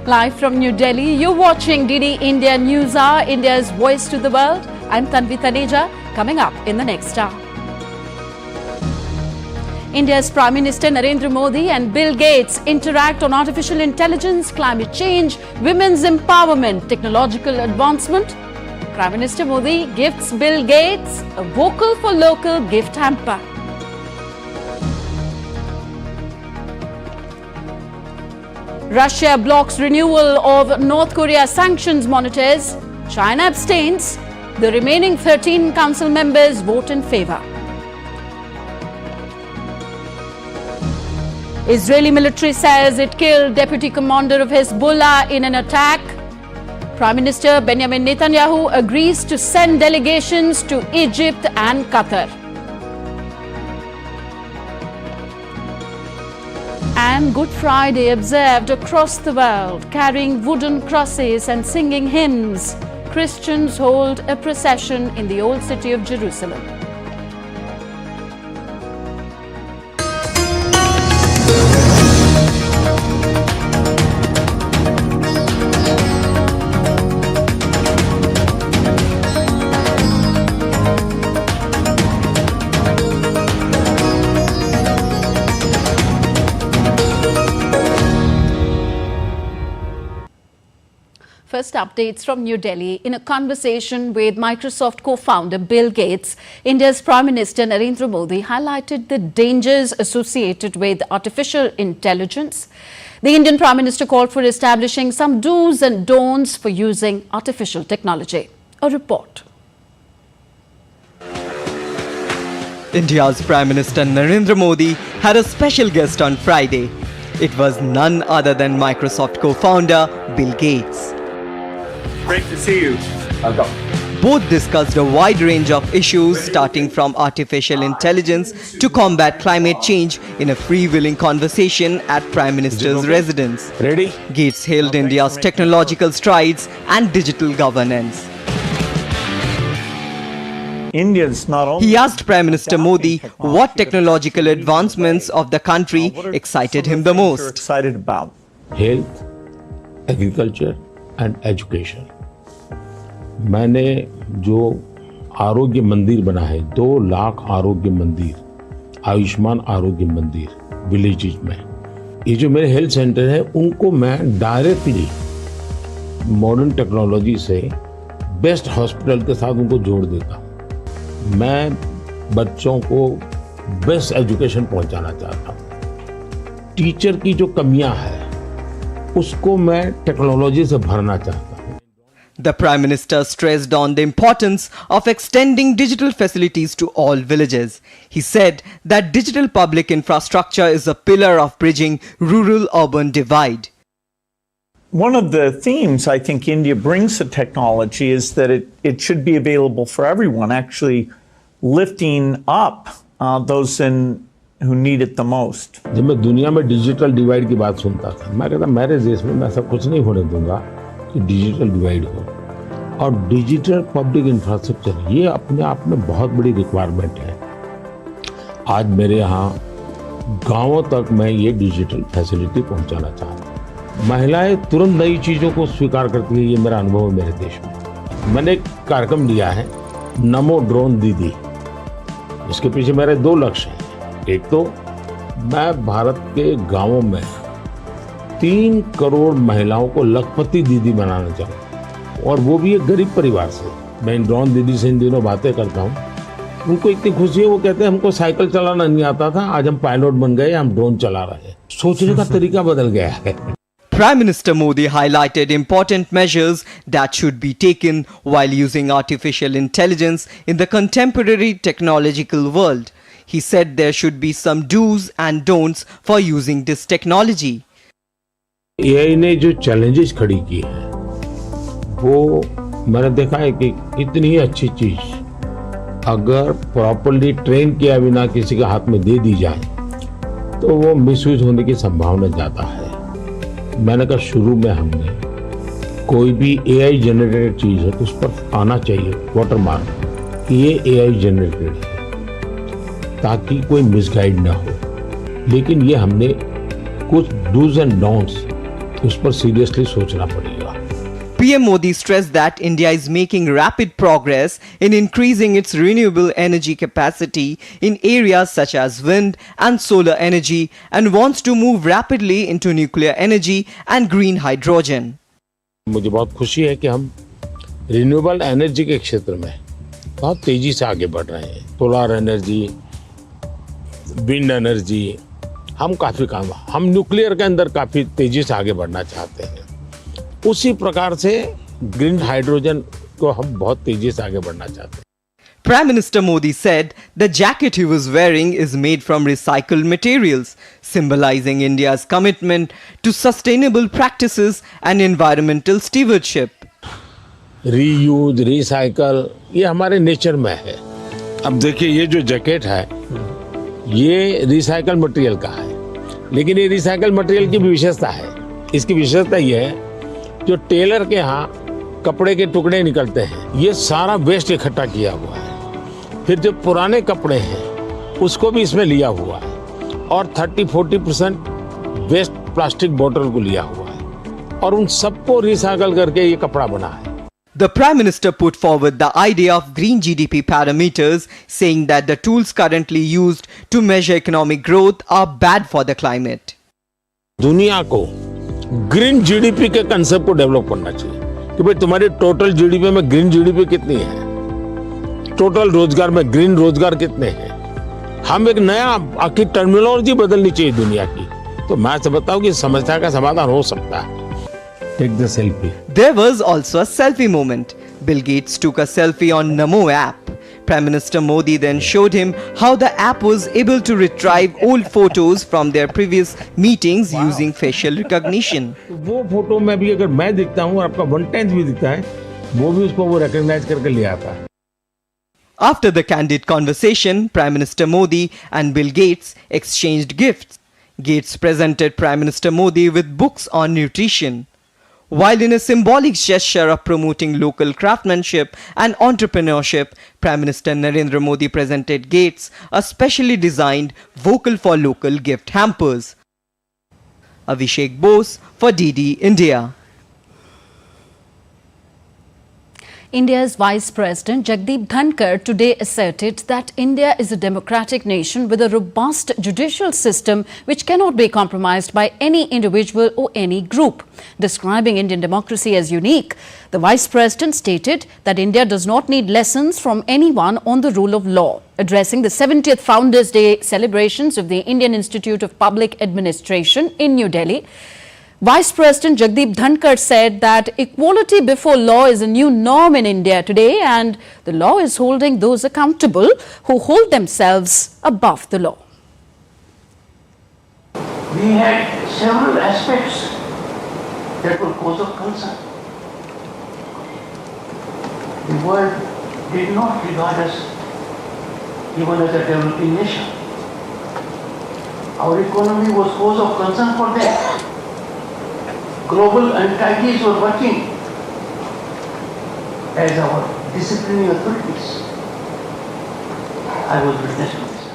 Live from New Delhi, you're watching DD India News Hour, India's voice to the world. I'm Kavita, coming up in the next hour. India's Prime Minister Narendra Modi and Bill Gates interact on artificial intelligence, climate change, women's empowerment, technological advancement. Prime Minister Modi gifts Bill Gates a vocal for local gift hamper. Russia blocks renewal of North Korea's sanctions monitors. China abstains. The remaining 13 council members vote in favor. Israeli military says it killed deputy commander of Hezbollah in an attack. Prime Minister Benjamin Netanyahu agrees to send delegations to Egypt and Qatar. And Good Friday observed across the world, carrying wooden crosses and singing hymns. Christians hold a procession in the old city of Jerusalem. First updates from New Delhi. In a conversation with Microsoft co-founder Bill Gates, India's Prime Minister Narendra Modi highlighted the dangers associated with artificial intelligence. The Indian Prime Minister called for establishing some do's and don'ts for using artificial technology. A report. India's Prime Minister Narendra Modi had a special guest on Friday. It was none other than Microsoft co-founder Bill Gates. Great to see you. Welcome. Both discussed a wide range of issues starting from artificial intelligence to combat climate change in a freewheeling conversation at Prime Minister's residence. Ready? Gates hailed India's technological strides and digital governance. Indians not only... He asked Prime Minister Modi what technological advancements of the country excited him the most. Excited about health, agriculture and education. मैंने जो आरोग्य मंदिर बना है 2 लाख आरोग्य मंदिर आयुष्मान आरोग्य मंदिर विलेजेस में ये जो मेरे हेल्थ सेंटर है उनको मैं डायरेक्टली मॉडर्न टेक्नोलॉजी से बेस्ट हॉस्पिटल के साथ उनको जोड़ देता हूँ मैं बच्चों को बेस्ट एजुकेशन पहुंचाना चाहता हूँ टीचर की जो कमियां हैं उसको मैं टेक्नोलॉजी से भरना चाहता हूँ The Prime Minister stressed on the importance of extending digital facilities to all villages. He said that digital public infrastructure is a pillar of bridging rural-urban divide. one of the themes I think India brings to technology is that it should be available for everyone, actually lifting up those who need it the most. जब मैं दुनिया में digital divide की बात सुनता था मैं कहता मेरे देश में मैं सब कुछ नहीं होने दूंगा कि डिजिटल डिवाइड हो और डिजिटल पब्लिक इंफ्रास्ट्रक्चर ये अपने आप में बहुत बड़ी रिक्वायरमेंट है आज मेरे यहाँ गांवों तक मैं ये डिजिटल फैसिलिटी पहुंचाना चाहता हूँ महिलाएं तुरंत नई चीज़ों को स्वीकार करती है ये मेरा अनुभव है मेरे देश में मैंने एक कार्यक्रम लिया है नमो ड्रोन दीदी इसके पीछे मेरे 2 लक्ष्य हैं एक तो मैं भारत के गांवों में 3 करोड़ महिलाओं को लखपति दीदी बनाना चाहूँ और वो भी एक गरीब परिवार से मैं इन ड्रोन दीदी से इन दिनों बातें करता हूँ उनको इतनी खुशी है वो कहते हैं हमको साइकिल चलाना नहीं आता था आज हम पायलट बन गए हम ड्रोन चला रहे हैं सोचने का तरीका बदल गया है Prime Minister Modi highlighted important measures that should be taken while using artificial intelligence in the contemporary technological world. He said there should be some do's and don'ts for using this technology. AI ने जो challenges खड़ी की हैं, वो मैंने देखा है कि इतनी अच्छी चीज अगर properly train किया बिना किसी के हाथ में दे दी जाए, तो वो misuse होने की संभावना ज्यादा है। मैंने कहा शुरू में हमने कोई भी AI जनरेटेड चीज है तो उस पर आना चाहिए वाटरमार्क कि ये AI जनरेटेड है ताकि कोई मिसगाइड ना हो लेकिन ये हमने कुछ डूज एंड डोंट्स उस पर सीरियसली सोचना पड़ेगा। PM Modi stressed that India is making rapid progress in increasing its renewable energy capacity in areas such as wind and solar energy and wants to move rapidly into nuclear energy and green hydrogen. मुझे बहुत खुशी है कि हम renewable energy के क्षेत्र में बहुत तेजी से आगे बढ़ रहे हैं। सोलर एनर्जी, विंड एनर्जी, हम न्यूक्लियर के अंदर काफी तेजी से आगे बढ़ना चाहते हैं। उसी प्रकार से ग्रीन हाइड्रोजन को हम बहुत तेजी से आगे बढ़ना चाहते हैं। Prime Minister Modi said the jacket he was wearing is made from recycled materials, symbolizing India's commitment to sustainable practices and environmental stewardship. Reuse, recycle, ये हमारे नेचर में है। अब देखिए ये जो जैकेट है ये रिसाइकल मटेरियल का है, लेकिन ये रिसाइकल मटेरियल की भी विशेषता है। इसकी विशेषता ये है जो टेलर के यहाँ कपड़े के टुकड़े निकलते हैं, ये सारा वेस्ट इकट्ठा किया हुआ है। फिर जो पुराने कपड़े हैं उसको भी इसमें लिया हुआ है और 30-40% वेस्ट प्लास्टिक बोतल को लिया हुआ है और उन सबको रिसाइकल करके ये कपड़ा बना है। The Prime Minister put forward the idea of green GDP parameters, saying that the tools currently used to measure economic growth are bad for the climate. दुनिया को ग्रीन जीडीपी के कंसेप्ट को डेवलप करना चाहिए कि भाई तुम्हारी टोटल जीडीपी में ग्रीन जीडीपी कितनी है, टोटल रोजगार में ग्रीन रोजगार कितने हैं। हम एक नया आखिर टर्मिनोलॉजी बदलनी चाहिए दुनिया की। तो मैं समझता हूँ कि समस्या का समाधान हो सकता है। Take the selfie. There was also a selfie moment. Bill Gates took a selfie on Namo app. Prime Minister Modi then showed him how the app was able to retrieve old photos from their previous meetings using facial recognition. वो photo में भी अगर मैं दिखता हूँ और आपका 1/10 भी दिखता है, वो भी उसको वो रिकॉग्नाइज करके ले आता है। After the candid conversation, Prime Minister Modi and Bill Gates exchanged gifts. Gates presented Prime Minister Modi with books on nutrition. While in a symbolic gesture of promoting local craftsmanship and entrepreneurship, Prime Minister Narendra Modi presented Gates a specially designed Vocal for Local gift hampers. Abhishek Bose for DD India. India's Vice President Jagdeep Dhankar today asserted that India is a democratic nation with a robust judicial system which cannot be compromised by any individual or any group. Describing Indian democracy as unique, the Vice President stated that India does not need lessons from anyone on the rule of law. Addressing the 70th Founders' Day celebrations of the Indian Institute of Public Administration in New Delhi, Vice President Jagdeep Dhankar said that equality before law is a new norm in India today and the law is holding those accountable who hold themselves above the law. We had several aspects that were cause of concern. The world did not regard us even as a developing nation. Our economy was cause of concern for them. Global entities were working as our disciplining authorities. I was witness to this.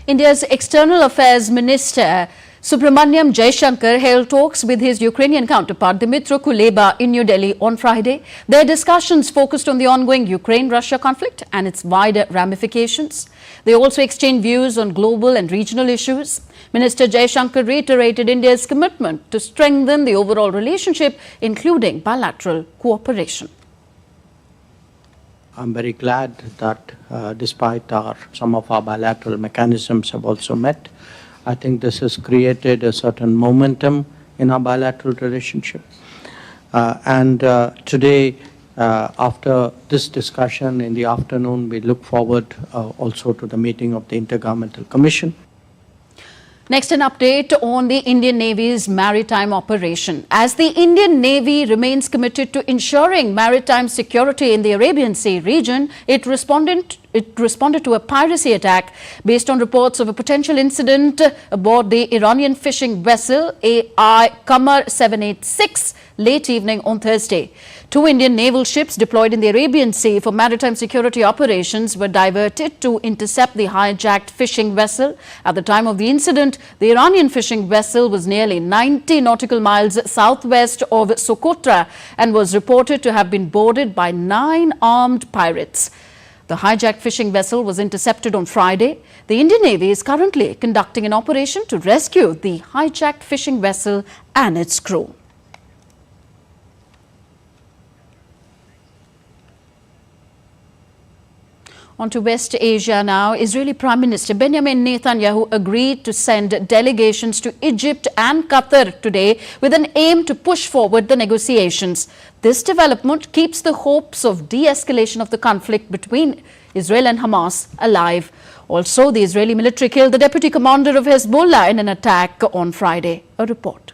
India's External Affairs Minister Subramaniam Jaishankar held talks with his Ukrainian counterpart Dmytro Kuleba in New Delhi on Friday. Their discussions focused on the ongoing Ukraine-Russia conflict and its wider ramifications. They also exchanged views on global and regional issues. Minister Jaishankar reiterated India's commitment to strengthen the overall relationship, including bilateral cooperation. I'm very glad that despite some of our bilateral mechanisms have also met, I think this has created a certain momentum in our bilateral relationship. Today, after this discussion in the afternoon, we look forward also to the meeting of the Intergovernmental Commission. Next, an update on the Indian Navy's maritime operation. As the Indian Navy remains committed to ensuring maritime security in the Arabian Sea region, it responded it responded to a piracy attack based on reports of a potential incident aboard the Iranian fishing vessel AI Qamar 786 late evening on Thursday. 2 Indian naval ships deployed in the Arabian Sea for maritime security operations were diverted to intercept the hijacked fishing vessel. At the time of the incident, the Iranian fishing vessel was nearly 90 nautical miles southwest of Socotra and was reported to have been boarded by 9 armed pirates. The hijacked fishing vessel was intercepted on Friday. The Indian Navy is currently conducting an operation to rescue the hijacked fishing vessel and its crew. On to West Asia now. Israeli Prime Minister Benjamin Netanyahu agreed to send delegations to Egypt and Qatar today with an aim to push forward the negotiations. This development keeps the hopes of de-escalation of the conflict between Israel and Hamas alive. Also, the Israeli military killed the deputy commander of Hezbollah in an attack on Friday. A report.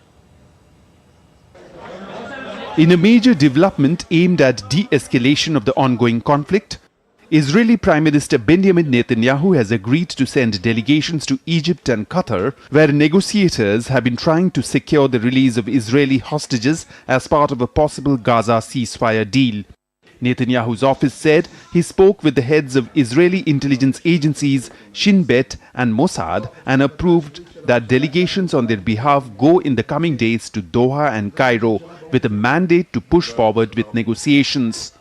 In a major development aimed at de-escalation of the ongoing conflict, Israeli Prime Minister Benjamin Netanyahu has agreed to send delegations to Egypt and Qatar, where negotiators have been trying to secure the release of Israeli hostages as part of a possible Gaza ceasefire deal. Netanyahu's office said he spoke with the heads of Israeli intelligence agencies Shin Bet and Mossad and approved that delegations on their behalf go in the coming days to Doha and Cairo with a mandate to push forward with negotiations.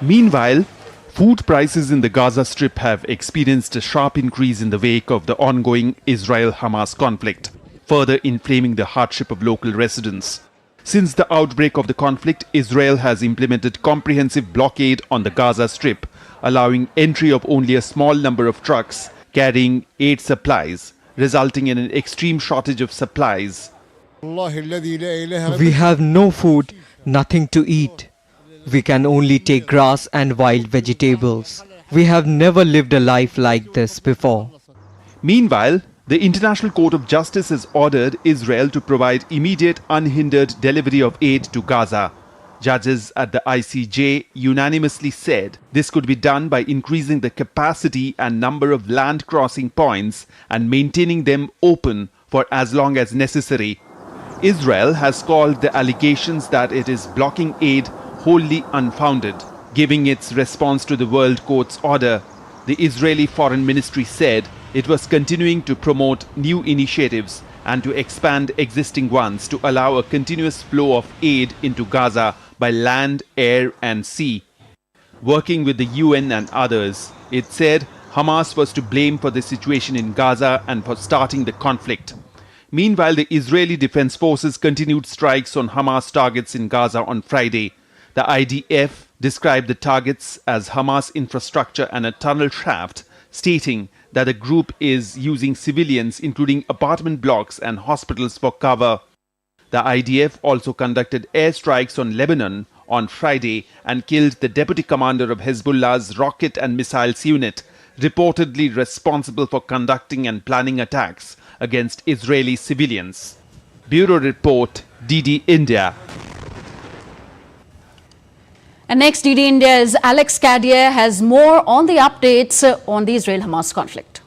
Meanwhile, food prices in the Gaza Strip have experienced a sharp increase in the wake of the ongoing Israel-Hamas conflict, further inflaming the hardship of local residents. Since the outbreak of the conflict, Israel has implemented comprehensive blockade on the Gaza Strip, allowing entry of only a small number of trucks carrying aid supplies, resulting in an extreme shortage of supplies. We have no food, nothing to eat. We can only take grass and wild vegetables. We have never lived a life like this before. Meanwhile, the International Court of Justice has ordered Israel to provide immediate, unhindered delivery of aid to Gaza. Judges at the ICJ unanimously said this could be done by increasing the capacity and number of land crossing points and maintaining them open for as long as necessary. Israel has called the allegations that it is blocking aid wholly unfounded. Giving its response to the World Court's order, the Israeli Foreign Ministry said it was continuing to promote new initiatives and to expand existing ones to allow a continuous flow of aid into Gaza by land, air and sea. Working with the UN and others, it said Hamas was to blame for the situation in Gaza and for starting the conflict. Meanwhile, the Israeli Defense Forces continued strikes on Hamas targets in Gaza on Friday. The IDF described the targets as Hamas infrastructure and a tunnel shaft, stating that the group is using civilians, including apartment blocks and hospitals, for cover. The IDF also conducted airstrikes on Lebanon on Friday and killed the deputy commander of Hezbollah's rocket and missiles unit, reportedly responsible for conducting and planning attacks against Israeli civilians. Bureau Report, DD India. And next, DD India's Alex Cadier has more on the updates on the Israel-Hamas conflict.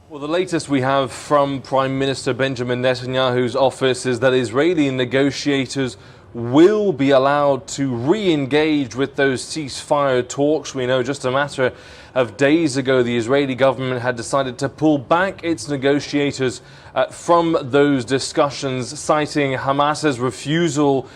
Well, the latest we have from Prime Minister Benjamin Netanyahu's office is that Israeli negotiators will be allowed to re-engage with those ceasefire talks. We know just a matter of days ago the Israeli government had decided to pull back its negotiators from those discussions, citing Hamas's refusal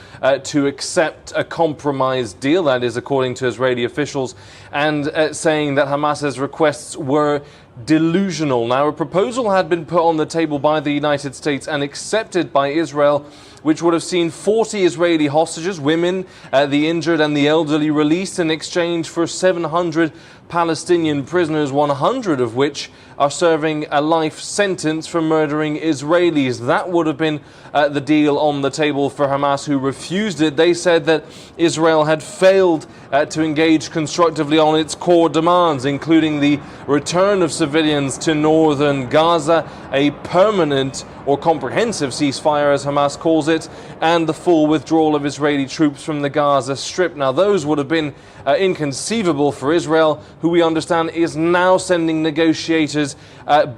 to accept a compromise deal, that is according to Israeli officials, and saying that Hamas's requests were delusional. Now, a proposal had been put on the table by the United States and accepted by Israel, which would have seen 40 Israeli hostages, women, the injured and the elderly, released in exchange for 700 Palestinian prisoners, 100 of which are serving a life sentence for murdering Israelis. That would have been the deal on the table for Hamas, who refused it. They said that Israel had failed to engage constructively on its core demands, including the return of civilians to northern Gaza, a permanent or comprehensive ceasefire, as Hamas calls it, and the full withdrawal of Israeli troops from the Gaza Strip. Now, those would have been inconceivable for Israel, who we understand is now sending negotiators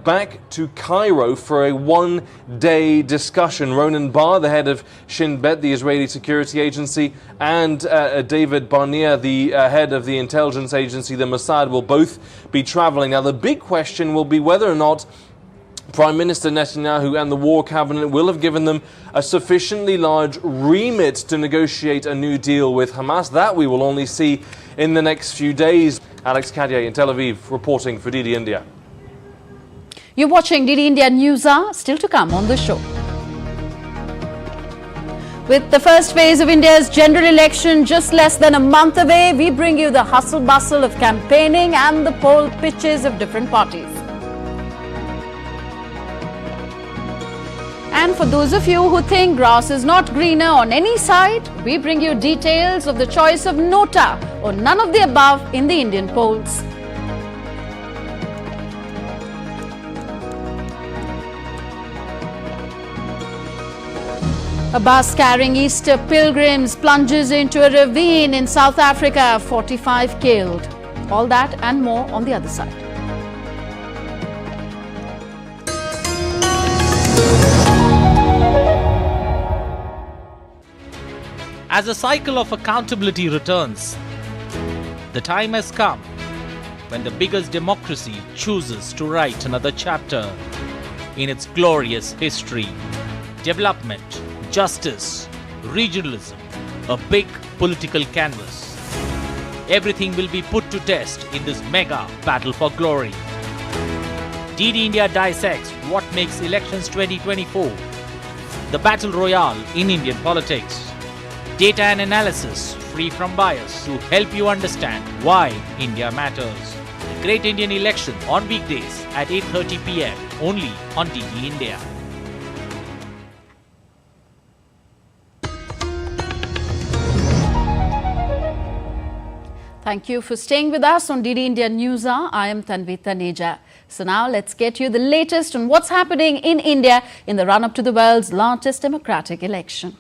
back to Cairo for a one-day discussion. Ronan Bar, the head of Shin Bet, the Israeli security agency, and David Barnea, the head of the intelligence agency, the Mossad, will both be traveling. Now, the big question will be whether or not Prime Minister Netanyahu and the War Cabinet will have given them a sufficiently large remit to negotiate a new deal with Hamas. That we will only see in the next few days. Alex Kadier in Tel Aviv reporting for DD India. You're watching DD India News Hour, still to come on the show. With the first phase of India's general election just less than a month away, we bring you the hustle-bustle of campaigning and the poll pitches of different parties. And for those of you who think grass is not greener on any side, we bring you details of the choice of Nota or none of the above in the Indian polls. A bus carrying Easter pilgrims plunges into a ravine in South Africa, 45 killed. All that and more on the other side. As the cycle of accountability returns, the time has come when the biggest democracy chooses to write another chapter in its glorious history. Development, justice, regionalism, a big political canvas. Everything will be put to test in this mega battle for glory. DD India dissects what makes elections 2024 the battle royale in Indian politics. Data and analysis free from bias to help you understand why India matters. The Great Indian Election on weekdays at 8:30 p.m. only on DD India. Thank you for staying with us on DD India News Hour. I am Kavita Neja. So now let's get you the latest on what's happening in India in the run-up to the world's largest democratic election.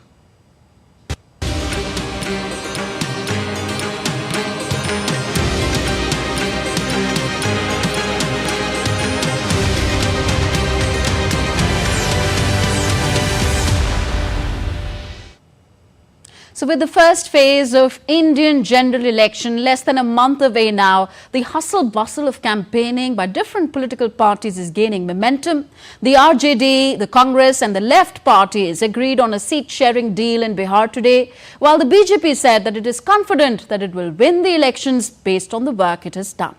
So with the first phase of Indian general election less than a month away now, the hustle-bustle of campaigning by different political parties is gaining momentum. The RJD, the Congress and the left parties agreed on a seat-sharing deal in Bihar today, while the BJP said that it is confident that it will win the elections based on the work it has done.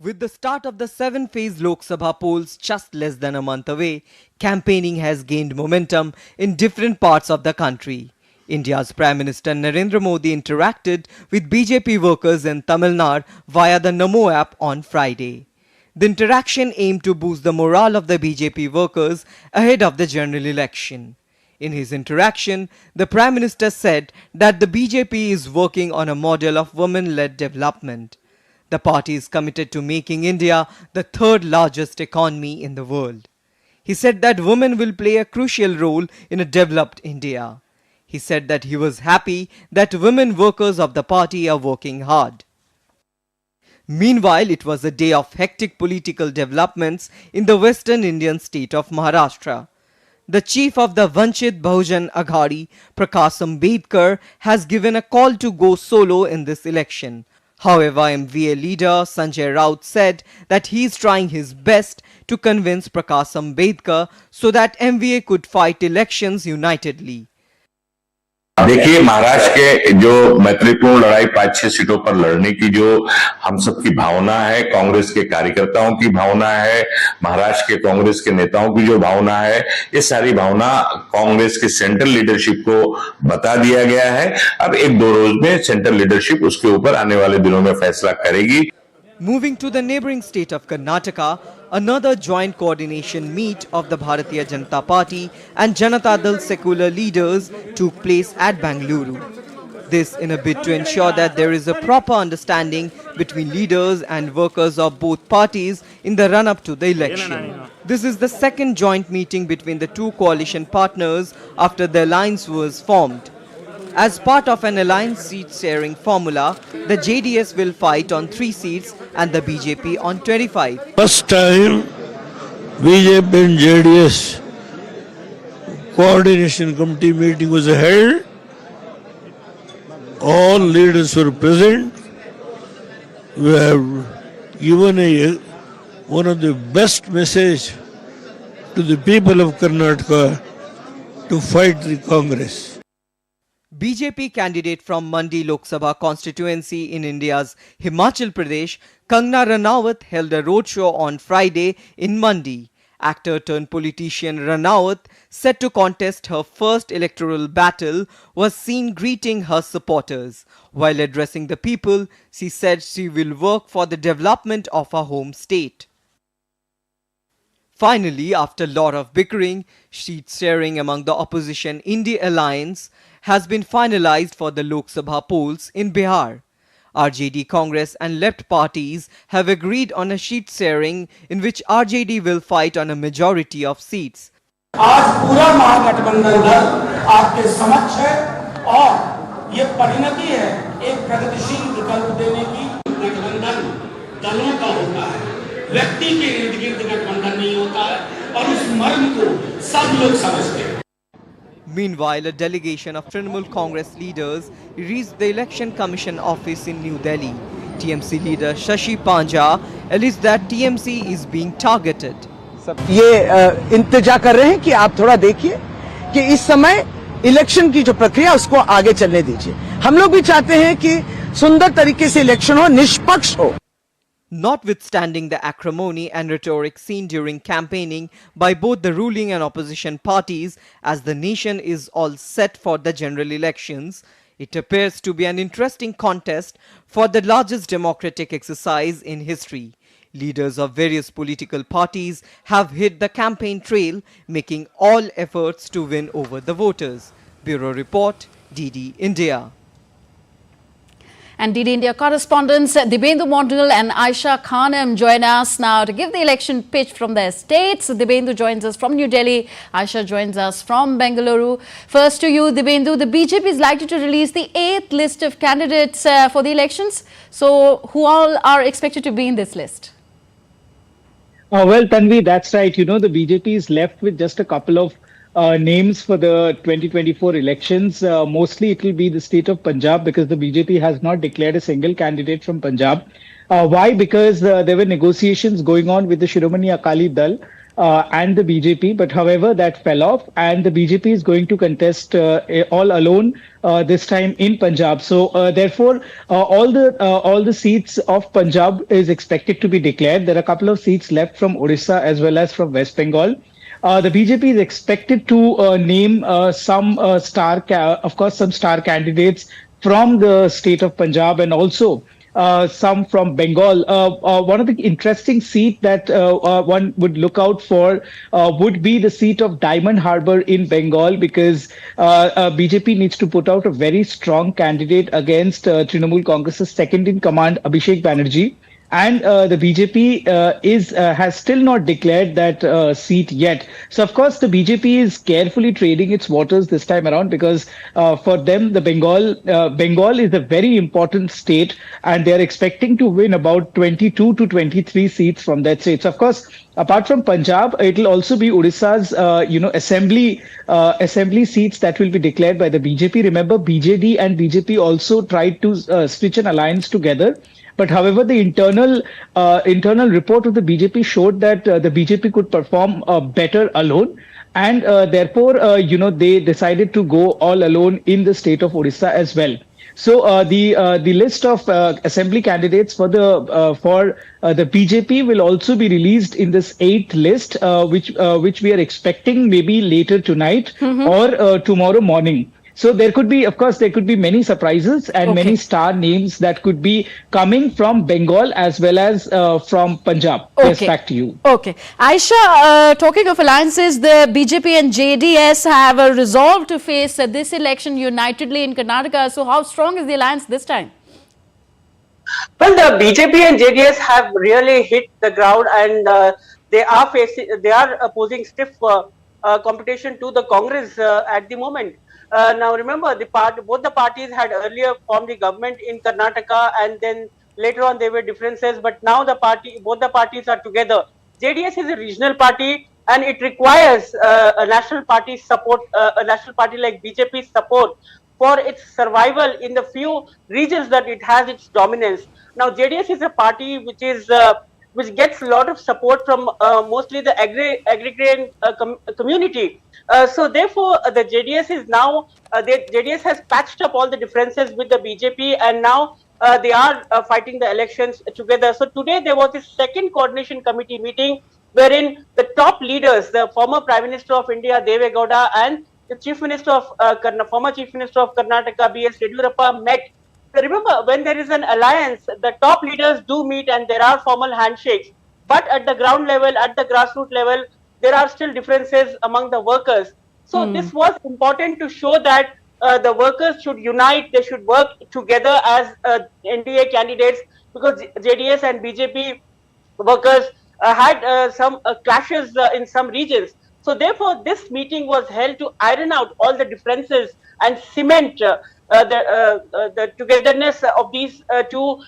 With the start of the 7-phase Lok Sabha polls just less than a month away, campaigning has gained momentum in different parts of the country. India's Prime Minister Narendra Modi interacted with BJP workers in Tamil Nadu via the Namo app on Friday. The interaction aimed to boost the morale of the BJP workers ahead of the general election. In his interaction, the Prime Minister said that the BJP is working on a model of women-led development. The party is committed to making India the third largest economy in the world. He said that women will play a crucial role in a developed India. He said that he was happy that women workers of the party are working hard. Meanwhile, it was a day of hectic political developments in the western Indian state of Maharashtra. The chief of the Vanchit Bahujan Aghadi, Prakash Ambedkar, has given a call to go solo in this election. However, MVA leader Sanjay Raut said that he is trying his best to convince Prakash Ambedkar so that MVA could fight elections unitedly. देखिए, महाराष्ट्र के जो मैत्रीपूर्ण लड़ाई 5-6 सीटों पर लड़ने की जो हम सबकी भावना है, कांग्रेस के कार्यकर्ताओं की भावना है, महाराष्ट्र के कांग्रेस के नेताओं की जो भावना है, ये सारी भावना कांग्रेस के सेंट्रल लीडरशिप को बता दिया गया है. अब 1-2 रोज में सेंट्रल लीडरशिप उसके ऊपर आने वाले दिनों में फैसला करेगी. Moving to the neighbouring state of Karnataka, another joint coordination meet of the Bharatiya Janata Party and Janata Dal secular leaders took place at Bengaluru. This in a bid to ensure that there is a proper understanding between leaders and workers of both parties in the run-up to the election. This is the second joint meeting between the two coalition partners after the alliance was formed. As part of an alliance seat-sharing formula, the JDS will fight on 3 seats and the BJP on 25. First time BJP and JDS coordination committee meeting was held. All leaders were present. We have given one of the best message to the people of Karnataka to fight the Congress. BJP candidate from Mandi Lok Sabha constituency in India's Himachal Pradesh, Kangana Ranaut held a roadshow on Friday in Mandi. Actor turned politician Ranaut, set to contest her first electoral battle, was seen greeting her supporters. While addressing the people, she said she will work for the development of her home state. Finally, after a lot of bickering, seat sharing among the opposition India alliance has been finalized for the Lok Sabha polls in Bihar. RJD, Congress and left parties have agreed on a seat sharing in which RJD will fight on a majority of seats. आज पूरा महागठबंधन दल आपके समक्ष है और ये परिणति है एक प्रगतिशील विकल्प देने की। गठबंधन दलों का होता है, व्यक्ति के इर्द गिर्द गठबंधन नहीं होता है और उस मर्म को सब लोग समझते हैं। Meanwhile, a delegation of Trinamool Congress leaders reached the Election Commission office in New Delhi. TMC leader Shashi Panja alleged that TMC is being targeted. ये इंतजार कर रहे हैं कि आप थोड़ा देखिए कि इस समय इलेक्शन की जो प्रक्रिया उसको आगे चलने दीजिए। हम लोग भी चाहते हैं कि सुंदर तरीके से इलेक्शन हो, निष्पक्ष हो। Notwithstanding the acrimony and rhetoric seen during campaigning by both the ruling and opposition parties, as the nation is all set for the general elections, it appears to be an interesting contest for the largest democratic exercise in history. Leaders of various political parties have hit the campaign trail, making all efforts to win over the voters. Bureau Report, DD India. And DD India correspondents Dibendu Mondal and Aisha Khanam join us now to give the election pitch from their states. Dibendu joins us from New Delhi. Aisha joins us from Bengaluru. First to you, Dibendu, the BJP is likely to release the 8th list of candidates for the elections. So who all are expected to be in this list? Well, Tanvi, that's right. You know, the BJP is left with just a couple of names for the 2024 elections. Mostly it will be the state of Punjab because the BJP has not declared a single candidate from Punjab. Why? Because there were negotiations going on with the Shiromani Akali Dal and the BJP, but however that fell off and the BJP is going to contest all alone this time in Punjab. So therefore all the seats of Punjab is expected to be declared. There are a couple of seats left from Odisha as well as from West Bengal. The BJP is expected to name some star candidates from the state of Punjab and also some from Bengal. One of the interesting seats that one would look out for would be the seat of Diamond Harbour in Bengal because BJP needs to put out a very strong candidate against Trinamool Congress's second in command, Abhishek Banerjee. And the BJP has still not declared that seat yet. So, of course, the BJP is carefully trading its waters this time around because for them, the Bengal is a very important state and they are expecting to win about 22 to 23 seats from that state. So, of course, apart from Punjab, it will also be Odisha's, assembly seats that will be declared by the BJP. Remember, BJD and BJP also tried to stitch an alliance together. But however, the internal report of the BJP showed that the BJP could perform better alone. And therefore, they decided to go all alone in the state of Odisha as well. So the list of assembly candidates for the BJP will also be released in this 8th list, which we are expecting maybe later tonight or tomorrow morning. So there could be, of course, there could be many surprises and many star names that could be coming from Bengal as well as from Punjab. Yes, back to you. Okay. Aisha, talking of alliances, the BJP and JDS have resolved to face this election unitedly in Karnataka. So how strong is the alliance this time? Well, the BJP and JDS have really hit the ground, and they are opposing stiff competition to the Congress at the moment. Now, remember, both the parties had earlier formed the government in Karnataka, and then later on there were differences. But now both the parties are together. JDS is a regional party, and it requires a national party support, a national party like BJP's support for its survival in the few regions that it has its dominance. Now, JDS is a party which gets a lot of support from mostly the agrarian community. So therefore, the JDS is now, JDS has patched up all the differences with the BJP, and now they are fighting the elections together. So today there was a second coordination committee meeting wherein the top leaders, the former Prime Minister of India, Deve Gowda, and the former Chief Minister of Karnataka, B.S. Yediyurappa, met. Remember, when there is an alliance, the top leaders do meet and there are formal handshakes. But at the ground level, at the grassroots level, there are still differences among the workers. So this was important to show that the workers should unite, they should work together as NDA candidates, because JDS and BJP workers had some clashes in some regions. So therefore, this meeting was held to iron out all the differences and cement the togetherness of these two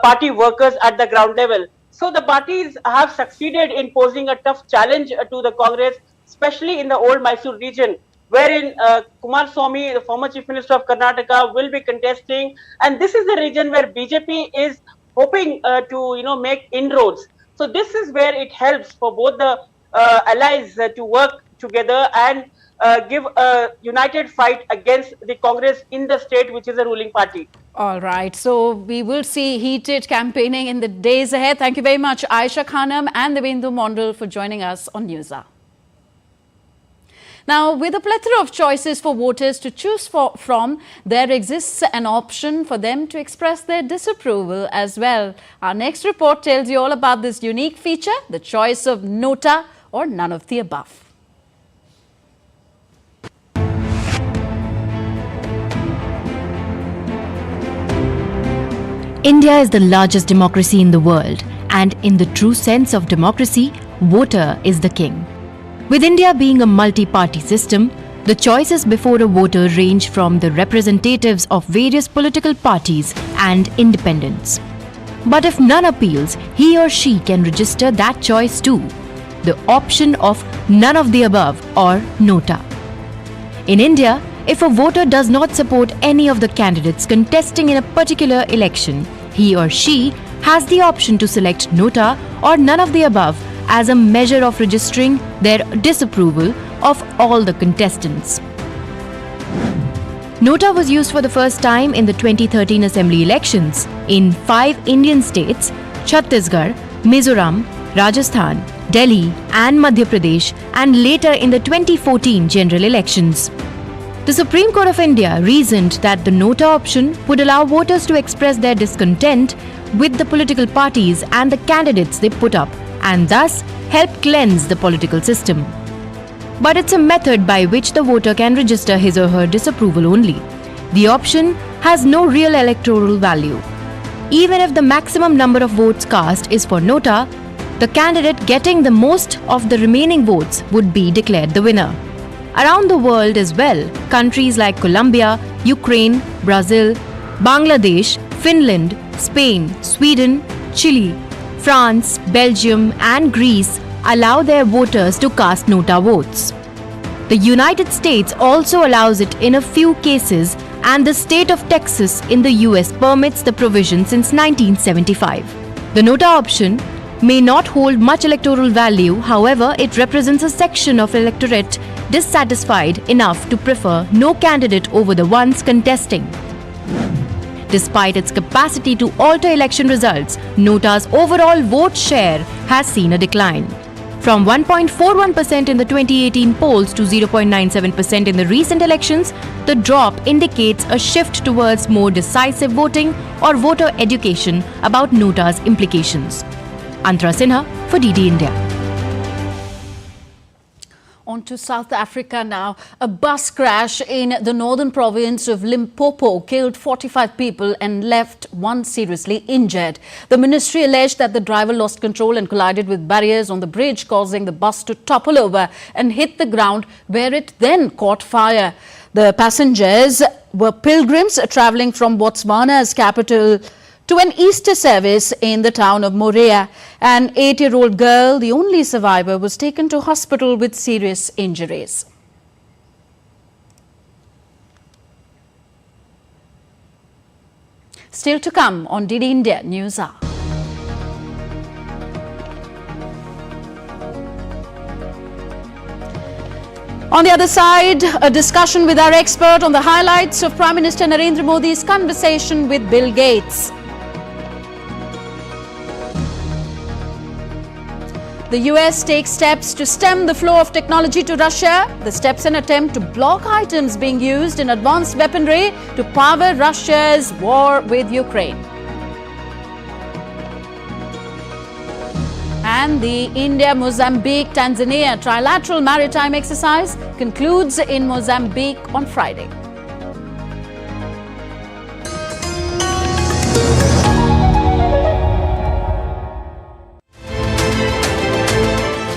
party workers at the ground level. So the parties have succeeded in posing a tough challenge to the Congress, especially in the old Mysore region, wherein Kumaraswamy, the former Chief Minister of Karnataka, will be contesting. And this is the region where BJP is hoping to make inroads. So this is where it helps for both the allies to work together and give a united fight against the Congress in the state, which is the ruling party. All right. So we will see heated campaigning in the days ahead. Thank you very much, Aisha Khanam and Devendu Mondal, for joining us on NewsNight. Now, with a plethora of choices for voters to choose from, there exists an option for them to express their disapproval as well. Our next report tells you all about this unique feature, the choice of Nota or none of the above. India is the largest democracy in the world, and in the true sense of democracy, voter is the king. With India being a multi-party system, the choices before a voter range from the representatives of various political parties and independents. But if none appeals, he or she can register that choice too, the option of none of the above or Nota. In India, if a voter does not support any of the candidates contesting in a particular election, he or she has the option to select Nota or none of the above as a measure of registering their disapproval of all the contestants. Nota was used for the first time in the 2013 Assembly elections in 5 Indian states, Chhattisgarh, Mizoram, Rajasthan, Delhi and Madhya Pradesh, and later in the 2014 general elections. The Supreme Court of India reasoned that the Nota option would allow voters to express their discontent with the political parties and the candidates they put up, and thus help cleanse the political system. But it's a method by which the voter can register his or her disapproval only. The option has no real electoral value. Even if the maximum number of votes cast is for Nota, the candidate getting the most of the remaining votes would be declared the winner. Around the world as well, countries like Colombia, Ukraine, Brazil, Bangladesh, Finland, Spain, Sweden, Chile, France, Belgium and Greece allow their voters to cast Nota votes. The United States also allows it in a few cases, and the state of Texas in the US permits the provision since 1975. The Nota option may not hold much electoral value, however, it represents a section of electorate dissatisfied enough to prefer no candidate over the ones contesting. Despite its capacity to alter election results, Nota's overall vote share has seen a decline. From 1.41% in the 2018 polls to 0.97% in the recent elections, the drop indicates a shift towards more decisive voting or voter education about Nota's implications. Antara Sinha for DD India. On to South Africa now. A bus crash in the northern province of Limpopo killed 45 people and left one seriously injured. The ministry alleged that the driver lost control and collided with barriers on the bridge, causing the bus to topple over and hit the ground, where it then caught fire. The passengers were pilgrims travelling from Botswana's capital to an Easter service in the town of Morea. An 8-year-old girl, the only survivor, was taken to hospital with serious injuries. Still to come on DD India News Hour. On the other side, a discussion with our expert on the highlights of Prime Minister Narendra Modi's conversation with Bill Gates. The US takes steps to stem the flow of technology to Russia. The steps an attempt to block items being used in advanced weaponry to power Russia's war with Ukraine. And the India-Mozambique-Tanzania trilateral maritime exercise concludes in Mozambique on Friday.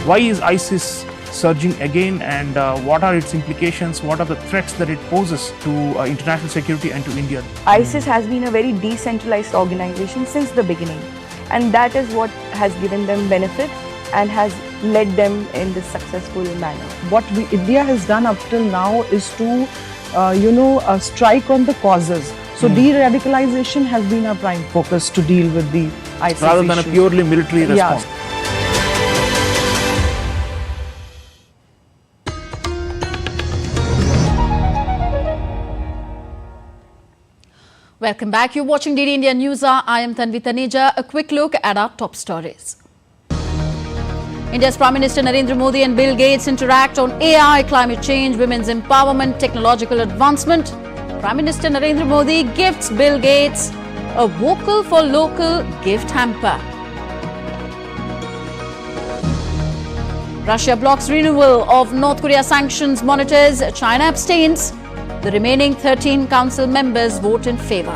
Why is ISIS surging again, and what are its implications? What are the threats that it poses to international security and to India? ISIS has been a very decentralized organization since the beginning, and that is what has given them benefits and has led them in this successful manner. What India has done up till now is to, strike on the causes. So de-radicalization has been our prime focus to deal with the ISIS rather than a purely military response. Yeah. Welcome back. You're watching DD India News Hour. I am Tanvi Taneja. A quick look at our top stories. India's Prime Minister Narendra Modi and Bill Gates interact on AI, climate change, women's empowerment, technological advancement. Prime Minister Narendra Modi gifts Bill Gates a vocal for local gift hamper. Russia blocks renewal of North Korea sanctions monitors. China abstains. The remaining 13 council members vote in favour.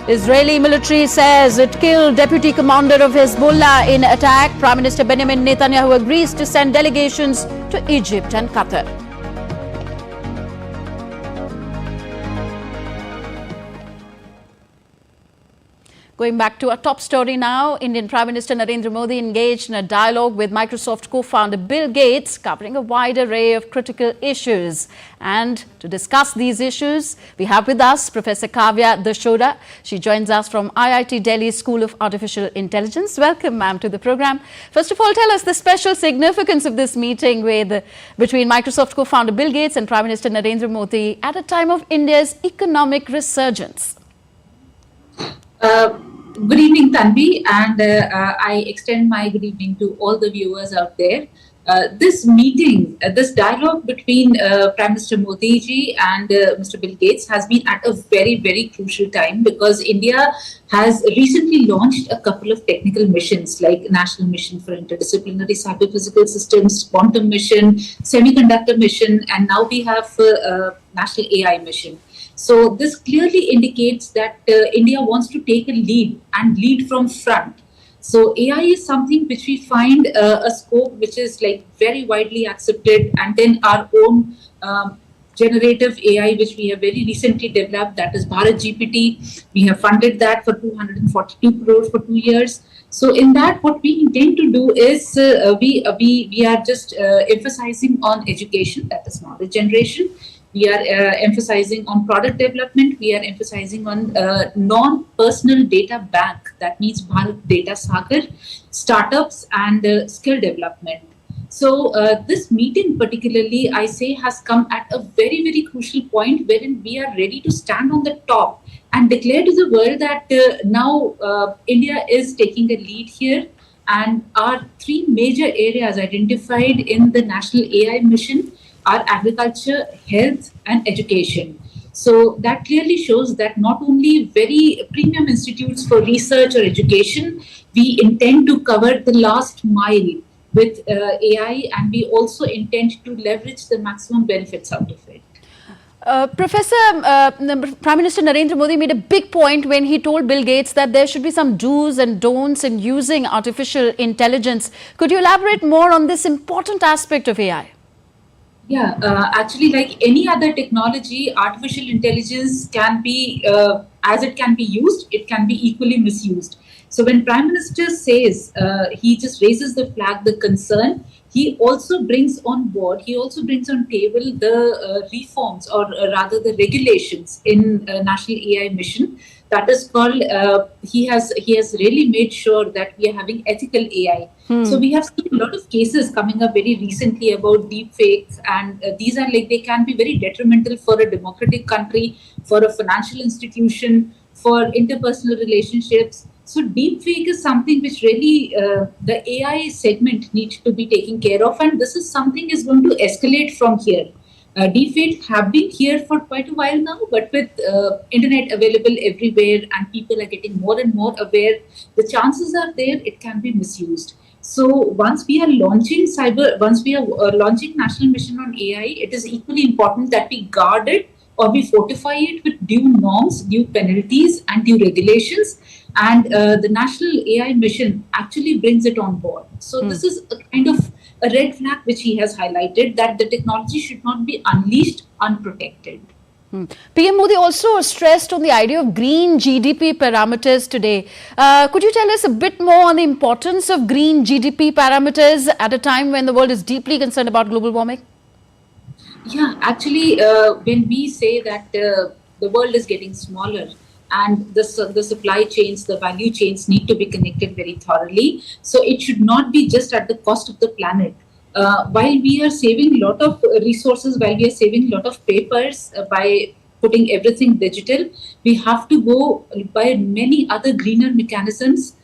Israeli military says it killed deputy commander of Hezbollah in attack. Prime Minister Benjamin Netanyahu agrees to send delegations to Egypt and Qatar. Going back to our top story now, Indian Prime Minister Narendra Modi engaged in a dialogue with Microsoft co-founder Bill Gates, covering a wide array of critical issues. And to discuss these issues, we have with us Professor Kavita. She joins us from IIT Delhi School of Artificial Intelligence. Welcome, ma'am, to the program. First of all, tell us the special significance of this meeting between Microsoft co-founder Bill Gates and Prime Minister Narendra Modi at a time of India's economic resurgence. Good evening, Tanvi, and I extend my good evening to all the viewers out there. This meeting, this dialogue between Prime Minister Modi ji and Mr. Bill Gates has been at a very, very crucial time, because India has recently launched a couple of technical missions like National Mission for Interdisciplinary Cyber-Physical Systems, Quantum Mission, Semiconductor Mission, and now we have National AI Mission. So this clearly indicates that India wants to take a lead and lead from front. So AI is something which we find a scope which is like very widely accepted, and then our own generative AI which we have very recently developed, that is Bharat GPT. We have funded that for 242 crores for 2 years. So in that, what we intend to do is we are just emphasizing on education, that is knowledge generation. We are emphasizing on product development. We are emphasizing on non-personal data bank, that means Bharat Data Sagar, startups and skill development. So this meeting particularly, I say, has come at a very, very crucial point wherein we are ready to stand on the top and declare to the world that now India is taking a lead here, and our three major areas identified in the National AI Mission are agriculture, health, and education. So that clearly shows that not only very premium institutes for research or education, we intend to cover the last mile with AI, and we also intend to leverage the maximum benefits out of it. Professor, Prime Minister Narendra Modi made a big point when he told Bill Gates that there should be some do's and don'ts in using artificial intelligence. Could you elaborate more on this important aspect of AI? Yeah, actually, like any other technology, artificial intelligence can be, as it can be used, it can be equally misused. So when Prime Minister says he just raises the flag, the concern, he also brings on board, he also brings on table the reforms, or rather the regulations in National AI Mission. That is called, he has really made sure that we are having ethical AI. So we have seen a lot of cases coming up very recently about deep fakes, and these are like, they can be very detrimental for a democratic country, for a financial institution, for interpersonal relationships. So deepfake is something which really the AI segment needs to be taken care of, and this is something is going to escalate from here. Deepfake have been here for quite a while now, but with internet available everywhere and people are getting more and more aware, the chances are there it can be misused. So once we are launching launching National Mission on AI, it is equally important that we guard it or we fortify it with due norms, due penalties, and due regulations. And the National AI Mission actually brings it on board. So this is a kind of a red flag which he has highlighted, that the technology should not be unleashed unprotected. PM Modi also stressed on the idea of green GDP parameters today. Could you tell us a bit more on the importance of green GDP parameters at a time when the world is deeply concerned about global warming? Yeah, actually, when we say that the world is getting smaller and the supply chains, the value chains need to be connected very thoroughly. So it should not be just at the cost of the planet. While we are saving a lot of resources, while we are saving a lot of papers by putting everything digital, we have to go by many other greener mechanisms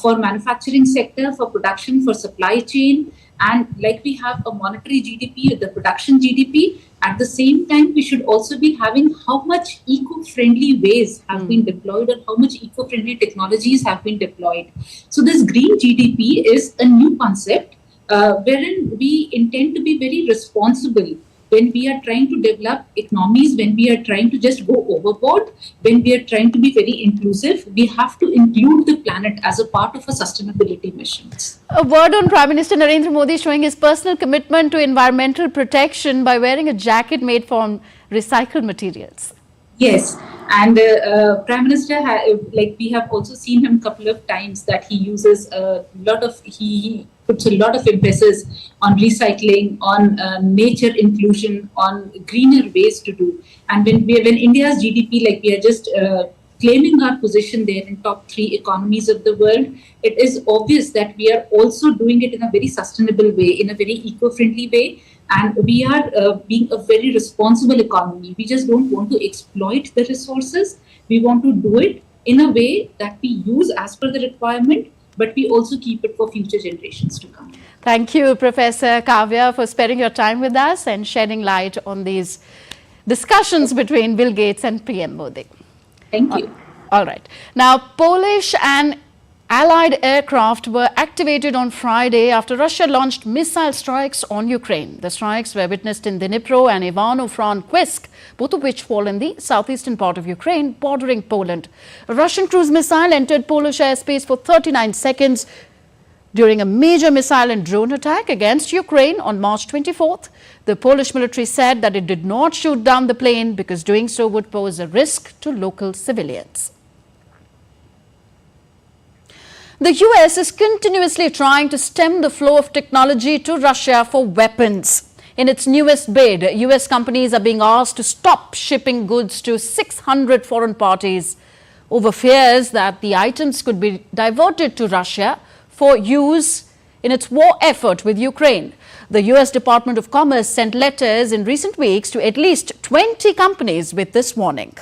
for manufacturing sector, for production, for supply chain. And like we have a monetary GDP, the production GDP, at the same time, we should also be having how much eco-friendly ways have been deployed or how much eco-friendly technologies have been deployed. So this green GDP is a new concept wherein we intend to be very responsible when we are trying to develop economies, when we are trying to just go overboard, when we are trying to be very inclusive, we have to include the planet as a part of our sustainability missions. A word on Prime Minister Narendra Modi showing his personal commitment to environmental protection by wearing a jacket made from recycled materials. Yes, and Prime Minister, like we have also seen him a couple of times that he uses a lot of, he puts a lot of emphasis on recycling, on nature inclusion, on greener ways to do. And when India's GDP, like we are just claiming our position there in top 3 economies of the world, it is obvious that we are also doing it in a very sustainable way, in a very eco-friendly way. And we are being a very responsible economy. We just don't want to exploit the resources. We want to do it in a way that we use as per the requirement, but we also keep it for future generations to come. Thank you, Professor Kavita, for sparing your time with us and shedding light on these discussions between Bill Gates and PM Modi. Thank you. All right. Now, Polish and Allied aircraft were activated on Friday after Russia launched missile strikes on Ukraine. The strikes were witnessed in Dnipro and Ivano-Frankivsk, both of which fall in the southeastern part of Ukraine, bordering Poland. A Russian cruise missile entered Polish airspace for 39 seconds during a major missile and drone attack against Ukraine on March 24th. The Polish military said that it did not shoot down the plane because doing so would pose a risk to local civilians. The US is continuously trying to stem the flow of technology to Russia for weapons. In its newest bid, US companies are being asked to stop shipping goods to 600 foreign parties over fears that the items could be diverted to Russia for use in its war effort with Ukraine. The US Department of Commerce sent letters in recent weeks to at least 20 companies with this warning.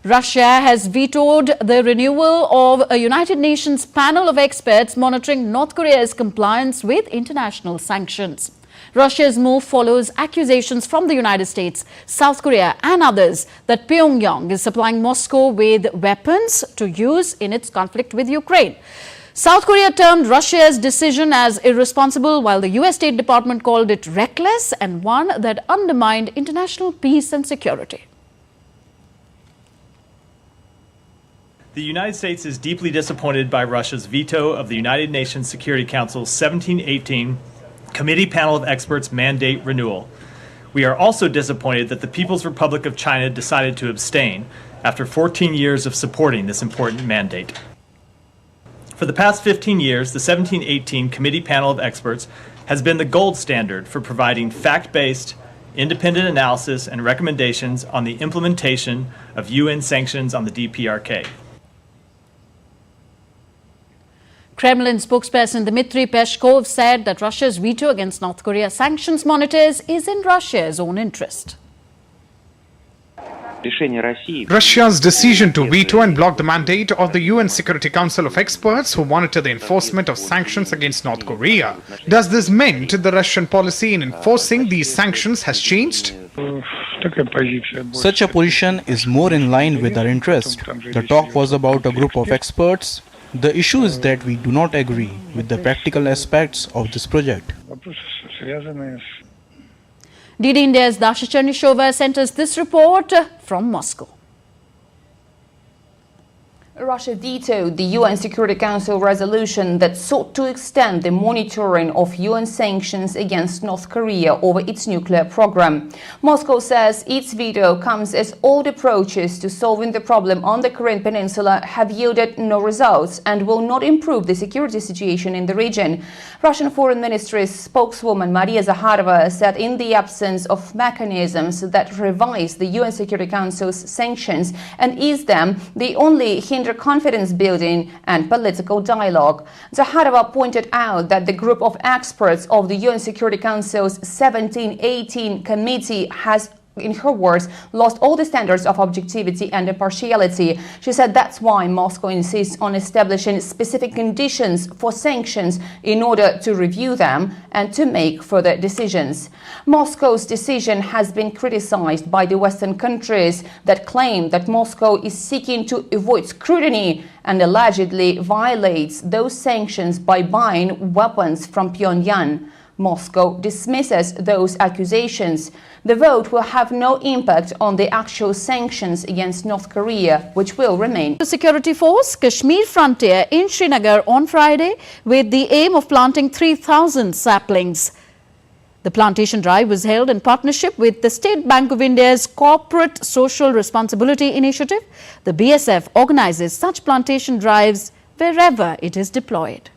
Russia has vetoed the renewal of a United Nations panel of experts monitoring North Korea's compliance with international sanctions. Russia's move follows accusations from the United States, South Korea and others that Pyongyang is supplying Moscow with weapons to use in its conflict with Ukraine. South Korea termed Russia's decision as irresponsible, while the US State Department called it reckless and one that undermined international peace and security. The United States is deeply disappointed by Russia's veto of the United Nations Security Council's 1718 Committee Panel of Experts mandate renewal. We are also disappointed that the People's Republic of China decided to abstain after 14 years of supporting this important mandate. For the past 15 years, the 1718 Committee Panel of Experts has been the gold standard for providing fact-based, independent analysis and recommendations on the implementation of UN sanctions on the DPRK. Kremlin spokesperson Dmitry Peskov said that Russia's veto against North Korea sanctions monitors is in Russia's own interest. Russia's decision to veto and block the mandate of the UN Security Council of experts who monitor the enforcement of sanctions against North Korea. Does this mean the Russian policy in enforcing these sanctions has changed? Such a position is more in line with our interest. The talk was about a group of experts. The issue is that we do not agree with the practical aspects of this project. DD India's Dasa Chernishova sent us this report from Moscow. Russia vetoed the UN Security Council resolution that sought to extend the monitoring of UN sanctions against North Korea over its nuclear program. Moscow says its veto comes as old approaches to solving the problem on the Korean peninsula have yielded no results and will not improve the security situation in the region. Russian Foreign Ministry's spokeswoman Maria Zakharova said in the absence of mechanisms that revise the UN Security Council's sanctions and ease them, they only hinder confidence building and political dialogue. Zakharova pointed out that the group of experts of the UN Security Council's 1718 committee has, in her words, lost all the standards of objectivity and impartiality. She said that's why Moscow insists on establishing specific conditions for sanctions in order to review them and to make further decisions. Moscow's decision has been criticized by the Western countries that claim that Moscow is seeking to avoid scrutiny and allegedly violates those sanctions by buying weapons from Pyongyang. Moscow dismisses those accusations. The vote will have no impact on the actual sanctions against North Korea, which will remain. The security force Kashmir frontier in Srinagar on Friday with the aim of planting 3,000 saplings. The plantation drive was held in partnership with the State Bank of India's Corporate Social Responsibility Initiative. The BSF organizes such plantation drives wherever it is deployed.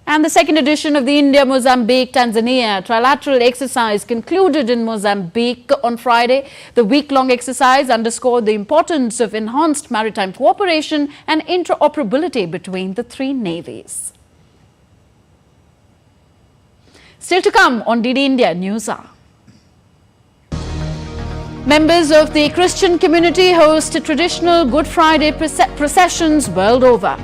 And the second edition of the India-Mozambique-Tanzania trilateral exercise concluded in Mozambique on Friday. The week-long exercise underscored the importance of enhanced maritime cooperation and interoperability between the three navies. Still to come on DD India News Hour. Members of the Christian community host traditional Good Friday processions world over.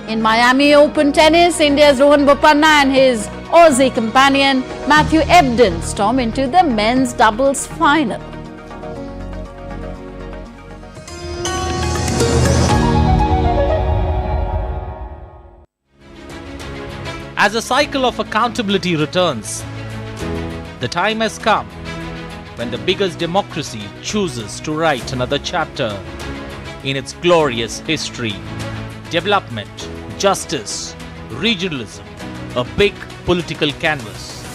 In Miami Open tennis, India's Rohan Bopanna and his Aussie companion Matthew Ebden storm into the men's doubles final. As a cycle of accountability returns, the time has come when the biggest democracy chooses to write another chapter in its glorious history. Development, justice, regionalism, a big political canvas.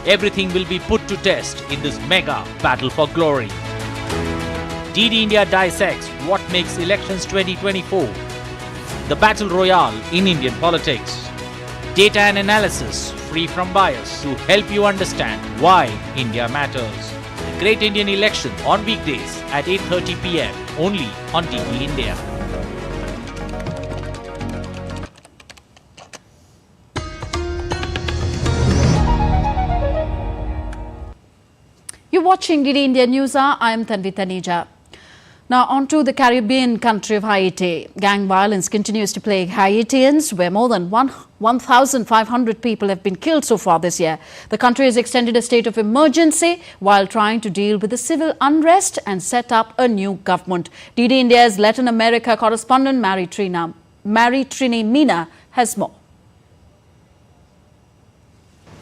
Everything will be put to test in this mega battle for glory. DD India dissects what makes elections 2024 the battle royale in Indian politics. Data and analysis free from bias to help you understand why India matters. The Great Indian Election on weekdays at 8:30 p.m. only on DD India. You're watching DD India News. I am Kavita. Now on to the Caribbean country of Haiti. Gang violence continues to plague Haitians, where more than 1,500 people have been killed so far this year. The country has extended a state of emergency while trying to deal with the civil unrest and set up a new government. DD India's Latin America correspondent Mary Trini Mina has more.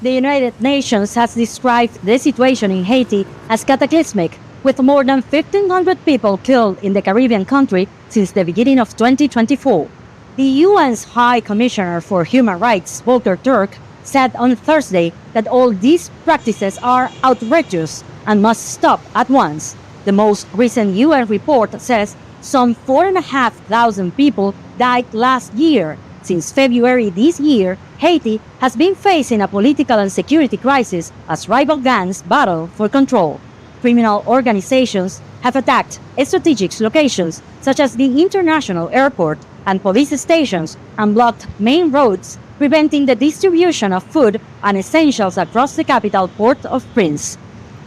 The United Nations has described the situation in Haiti as cataclysmic, with more than 1,500 people killed in the Caribbean country since the beginning of 2024. The UN's High Commissioner for Human Rights, Volker Turk, said on Thursday that all these practices are outrageous and must stop at once. The most recent UN report says some 4,500 people died last year. Since February this year, Haiti has been facing a political and security crisis as rival gangs battle for control. Criminal organizations have attacked strategic locations such as the international airport and police stations and blocked main roads, preventing the distribution of food and essentials across the capital Port-au-Prince.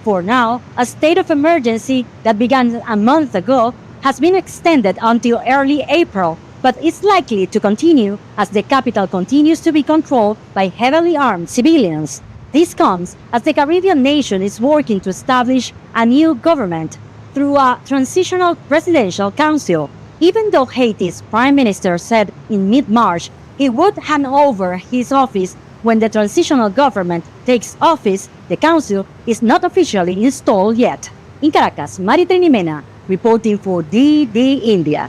For now, a state of emergency that began a month ago has been extended until early April, but is likely to continue as the capital continues to be controlled by heavily armed civilians. This comes as the Caribbean nation is working to establish a new government through a transitional presidential council. Even though Haiti's prime minister said in mid-March he would hand over his office when the transitional government takes office, the council is not officially installed yet. In Caracas, Mary Trini Mina reporting for DD India.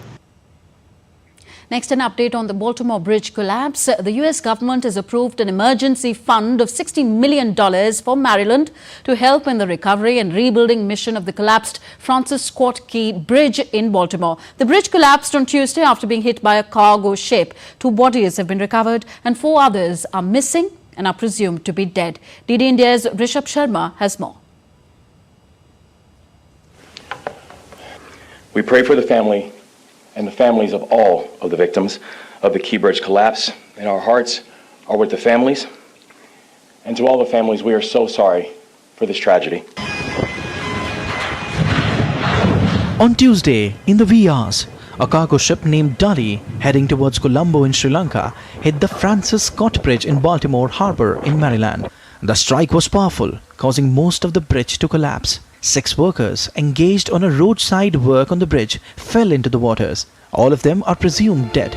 Next, an update on the Baltimore bridge collapse. The U.S. government has approved an emergency fund of $60 million for Maryland to help in the recovery and rebuilding mission of the collapsed Francis Scott Key Bridge in Baltimore. The bridge collapsed on Tuesday after being hit by a cargo ship. 2 bodies have been recovered and 4 others are missing and are presumed to be dead. DD India's Rishabh Sharma has more. We pray for the family and the families of all of the victims of the Key Bridge collapse, and our hearts are with the families. And to all the families, we are so sorry for this tragedy. On Tuesday, in the wee hours, a cargo ship named Dali, heading towards Colombo in Sri Lanka, hit the Francis Scott Bridge in Baltimore Harbor in Maryland. The strike was powerful, causing most of the bridge to collapse. 6 workers engaged on a roadside work on the bridge fell into the waters. All of them are presumed dead.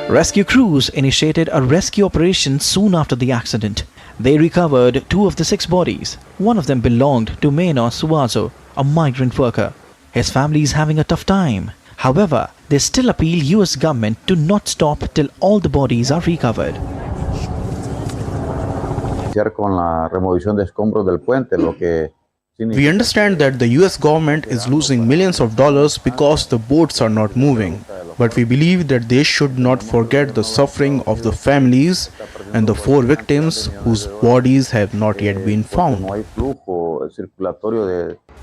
Rescue crews initiated a rescue operation soon after the accident. They recovered 2 of the 6 bodies. One of them belonged to Meno Suazo, a migrant worker. His family is having a tough time. However, they still appeal US government to not stop till all the bodies are recovered. We understand that the US government is losing millions of dollars because the boats are not moving. But we believe that they should not forget the suffering of the families and the 4 victims whose bodies have not yet been found.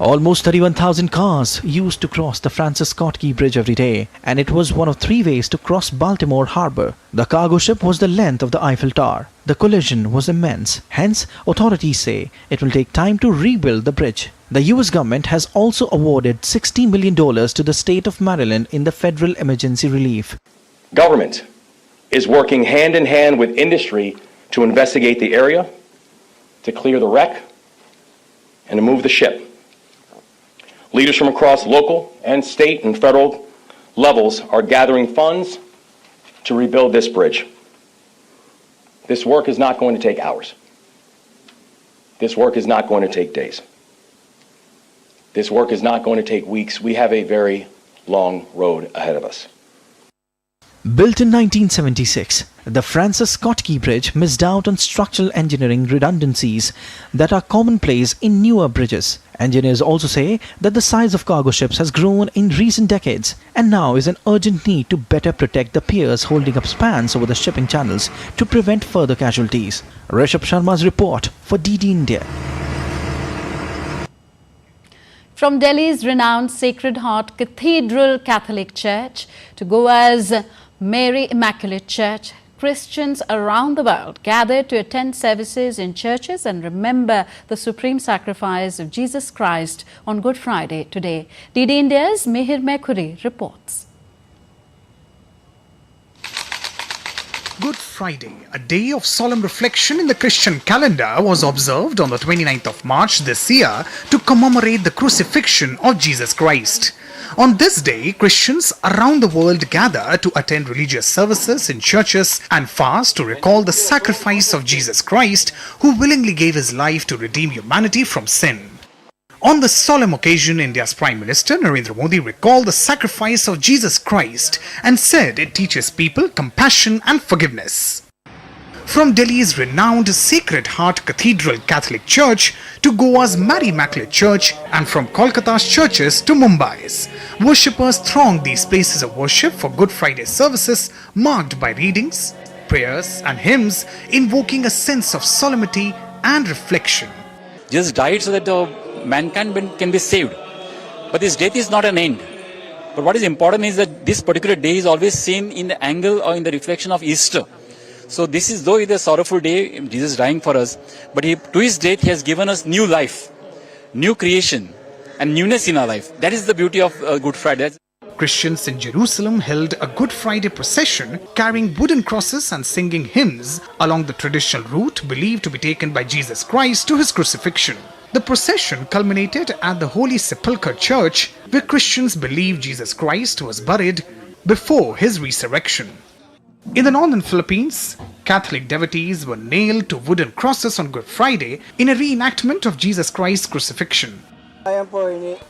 Almost 31,000 cars used to cross the Francis Scott Key Bridge every day, and it was one of 3 ways to cross Baltimore Harbor. The cargo ship was the length of the Eiffel Tower. The collision was immense. Hence, authorities say it will take time to rebuild the bridge. The US government has also awarded $60 million to the state of Maryland in the federal emergency relief. Government is working hand in hand with industry to investigate the area, to clear the wreck, and to move the ship. Leaders from across local and state and federal levels are gathering funds to rebuild this bridge. This work is not going to take hours. This work is not going to take days. This work is not going to take weeks. We have a very long road ahead of us. Built in 1976, the Francis Scott Key Bridge missed out on structural engineering redundancies that are commonplace in newer bridges. Engineers also say that the size of cargo ships has grown in recent decades and now is an urgent need to better protect the piers holding up spans over the shipping channels to prevent further casualties. Rishabh Sharma's report for DD India. From Delhi's renowned Sacred Heart Cathedral Catholic Church to Goa's Mary Immaculate Church, Christians around the world gather to attend services in churches and remember the supreme sacrifice of Jesus Christ on Good Friday today. DD India's Mihir Mekhuri reports. Good Friday, a day of solemn reflection in the Christian calendar, was observed on the 29th of March this year to commemorate the crucifixion of Jesus Christ. On this day, Christians around the world gather to attend religious services in churches and fast to recall the sacrifice of Jesus Christ, who willingly gave his life to redeem humanity from sin. On the solemn occasion, India's Prime Minister Narendra Modi recalled the sacrifice of Jesus Christ and said it teaches people compassion and forgiveness. From Delhi's renowned Sacred Heart Cathedral Catholic Church to Goa's Mary Immaculate Church and from Kolkata's churches to Mumbai's, worshippers thronged these places of worship for Good Friday services marked by readings, prayers and hymns invoking a sense of solemnity and reflection. Jesus died so that mankind can be saved. But this death is not an end. But what is important is that this particular day is always seen in the angle or in the reflection of Easter. So this is, though it is a sorrowful day, Jesus dying for us, but to his death he has given us new life, new creation and newness in our life. That is the beauty of Good Friday. Christians in Jerusalem held a Good Friday procession carrying wooden crosses and singing hymns along the traditional route believed to be taken by Jesus Christ to his crucifixion. The procession culminated at the Holy Sepulchre Church, where Christians believe Jesus Christ was buried before his resurrection. In the northern Philippines, Catholic devotees were nailed to wooden crosses on Good Friday in a reenactment of Jesus Christ's crucifixion.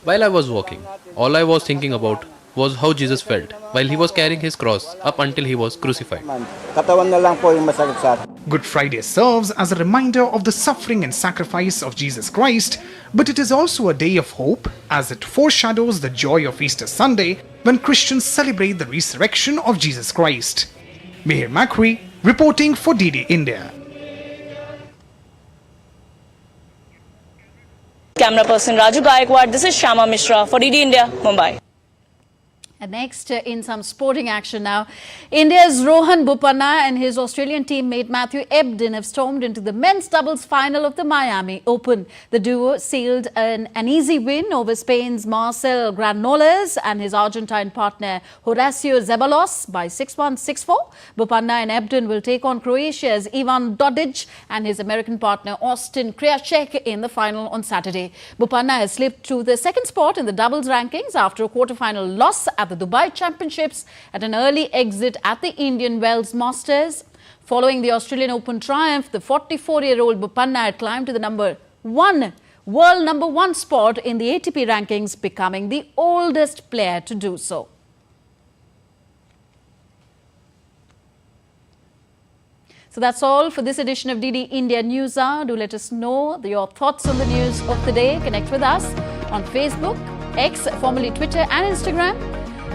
While I was walking, all I was thinking about was how Jesus felt while he was carrying his cross up until he was crucified. Good Friday serves as a reminder of the suffering and sacrifice of Jesus Christ, but it is also a day of hope as it foreshadows the joy of Easter Sunday when Christians celebrate the resurrection of Jesus Christ. Mihir Mekhuri reporting for DD India. Camera person Raju Gaikwad, this is Shama Mishra for DD India, Mumbai. And next, in some sporting action now, India's Rohan Bopanna and his Australian teammate Matthew Ebden have stormed into the men's doubles final of the Miami Open. The duo sealed an easy win over Spain's Marcel Granollers and his Argentine partner Horacio Zeballos by 6-1, 6-4. Bopanna and Ebden will take on Croatia's Ivan Dodic and his American partner Austin Krajicek in the final on Saturday. Bopanna has slipped to the second spot in the doubles rankings after a quarter-final loss at the Dubai Championships at an early exit at the Indian Wells Masters. Following the Australian Open triumph, the 44-year-old Bopanna had climbed to the world number one spot in the ATP rankings, becoming the oldest player to do so. So that's all for this edition of DD India News Hour. Do let us know your thoughts on the news of the day. Connect with us on Facebook, X, formerly Twitter and Instagram.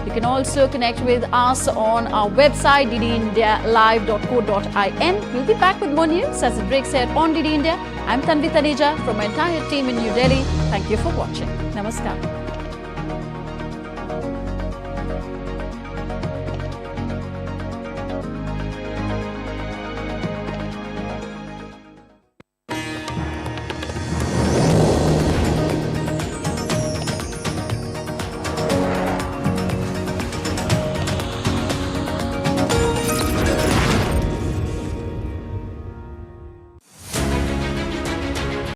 You can also connect with us on our website, ddindialive.co.in. We'll be back with more news as it breaks here on DD India. I'm Tanvi Taneja from my entire team in New Delhi. Thank you for watching. Namaskar.